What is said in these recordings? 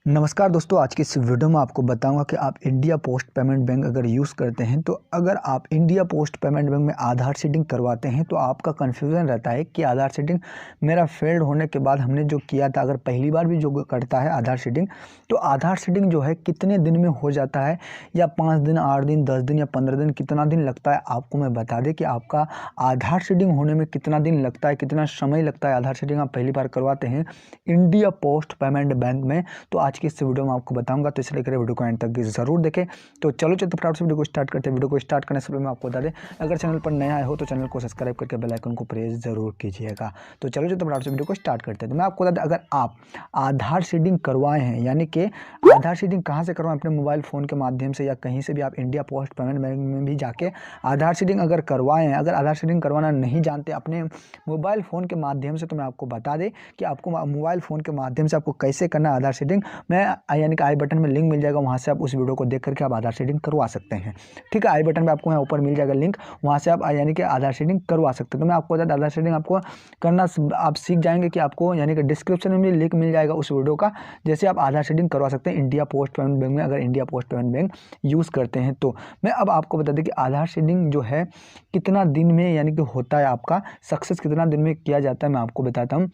नमस्कार दोस्तों, आज की इस वीडियो में आपको बताऊंगा कि आप इंडिया पोस्ट पेमेंट बैंक अगर यूज़ करते हैं तो अगर आप इंडिया पोस्ट पेमेंट बैंक में आधार सीडिंग करवाते हैं तो आपका कन्फ्यूज़न रहता है कि आधार सीडिंग मेरा फेल्ड होने के बाद हमने जो किया था, अगर पहली बार भी जो करता है आधार सीडिंग, तो आधार सीडिंग जो है कितने दिन में हो जाता है, या 5 दिन, 8 दिन, 10 दिन या 15 दिन, कितना दिन लगता है। आपको मैं बता दें कि आपका आधार सीडिंग होने में कितना दिन लगता है, कितना समय लगता है। आधार सीडिंग आप पहली बार करवाते हैं इंडिया पोस्ट पेमेंट बैंक में, तो आज की इस वीडियो में आपको बताऊंगा, तो इसलिए वीडियो को एंड तक जरूर देखें। तो चलो फटाफट से वीडियो को स्टार्ट करते हैं। वीडियो को स्टार्ट करने से पहले मैं आपको बता दें, अगर चैनल पर नया आए हो तो चैनल को सब्सक्राइब करके बेल आइकन को प्रेस जरूर कीजिएगा। तो चलो फटाफट से वीडियो को स्टार्ट करते हैं। तो मैं आपको बता दें, अगर आप आधार सीडिंग करवाए हैं, यानी कि आधार सीडिंग कहाँ से करवाएं, अपने मोबाइल फ़ोन के माध्यम से या कहीं से भी आप इंडिया पोस्ट पेमेंट बैंक में भी जाके आधार सीडिंग अगर करवाएं हैं। अगर आधार सीडिंग करवाना नहीं जानते अपने मोबाइल फ़ोन के माध्यम से, तो मैं आपको बता दें कि आपको मोबाइल फ़ोन के माध्यम से आपको कैसे करना है आधार सीडिंग। मैं यानी कि आई बटन में लिंक मिल जाएगा, वहाँ से आप उस वीडियो को देख करके आप आधार सीडिंग करवा सकते हैं। ठीक है, आई बटन में आपको यहाँ ऊपर मिल जाएगा लिंक, वहाँ से आप यानी कि आधार सीडिंग करवा सकते हैं। तो मैं आपको बता दें, आधार सीडिंग आपको करना आप सीख जाएंगे कि आपको यानी कि डिस्क्रिप्शन में भी लिंक मिल जाएगा उस वीडियो का, जैसे आप आधार सीडिंग करवा सकते हैं इंडिया पोस्ट पेमेंट बैंक में, अगर India post payment bank use करते हैं तो। मैं अब आपको बता दें कि आधार सीडिंग जो है कितना दिन में यानी कि होता है, आपका सक्सेस कितना दिन में किया जाता है, मैं आपको बताता हूँ।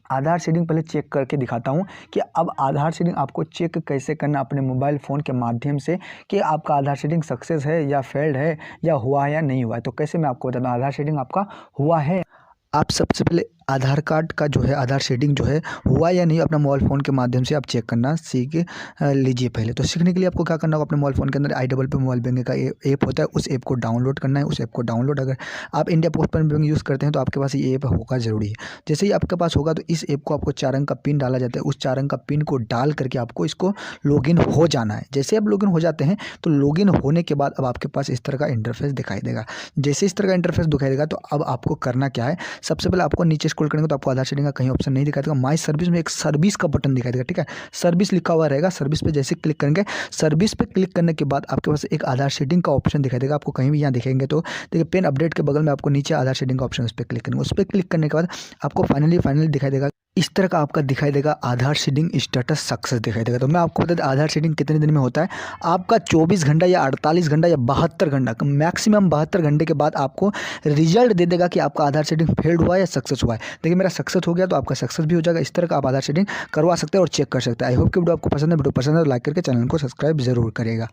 आधार सीडिंग पहले चेक करके दिखाता हूँ कि अब आधार सीडिंग आपको चेक कैसे करना अपने मोबाइल फ़ोन के माध्यम से, कि आपका आधार सीडिंग सक्सेस है या फेल्ड है, या हुआ है या नहीं हुआ है। तो कैसे मैं आपको बताता हूँ, आधार सीडिंग आपका हुआ है। आप सबसे पहले आधार कार्ड का जो है आधार सीडिंग जो है हुआ या नहीं, अपना मोबाइल फ़ोन के माध्यम से आप चेक करना सीख लीजिए पहले। तो सीखने के लिए आपको क्या करना होगा, अपने मोबाइल फ़ोन के अंदर आई डबल पे मोबाइल बैंकिंग का ऐप होता है, उस ऐप को डाउनलोड करना है। उस ऐप को डाउनलोड, अगर आप India post payment bank use करते हैं तो आपके पास ये ऐप होगा ज़रूरी है। जैसे ही आपके पास होगा तो इस ऐप को आपको 4 अंक का पिन डाला जाता है, उस 4 अंक का पिन को डाल करके आपको इसको लॉगिन हो जाना है। जैसे आप लॉगिन हो जाते हैं तो लॉगिन होने के बाद अब आपके पास इस तरह का इंटरफेस दिखाई देगा। जैसे इस तरह का इंटरफेस दिखाई देगा तो अब आपको करना क्या है, सबसे पहले आपको नीचे स्क्रॉल करेंगे तो आपको आधार सीडिंग का कहीं ऑप्शन नहीं दिखाई देगा। माई सर्विस में एक सर्विस का बटन दिखाई देगा। ठीक है, सर्विस लिखा हुआ रहेगा, सर्विस पे जैसे क्लिक करेंगे, सर्विस पे क्लिक करने के बाद आपके पास एक आधार सीडिंग का ऑप्शन दिखाई देगा। आपको कहीं भी यहाँ दिखेंगे तो देखिए, पेन अपडेट के बगल में आपको नीचे आधार सीडिंग का ऑप्शन, उस पर क्लिक करेंगे। उस पर क्लिक करने के बाद आपको फाइनली दिखाई देगा, इस तरह का आपका दिखाई देगा आधार सीडिंग स्टेटस सक्सेस दिखाई देगा। तो मैं आपको बता दें आधार सीडिंग कितने दिन में होता है। आपका 24 घंटा या 48 घंटा या 72 घंटा, मैक्सिमम 72 घंटे के बाद आपको रिजल्ट दे देगा कि आपका आधार सीडिंग फेल्ड हुआ है या सक्सेस हुआ है। देखिए, मेरा सक्सेस हो गया तो आपका सक्सेस भी हो जाएगा। इस तरह का आप आधार सीडिंग करवा सकते हैं और चेक कर सकते हैं। आई होप कि वीडियो आपको पसंद है। वीडियो पसंद है तो लाइक करके चैनल को सब्सक्राइब जरूर करेगा।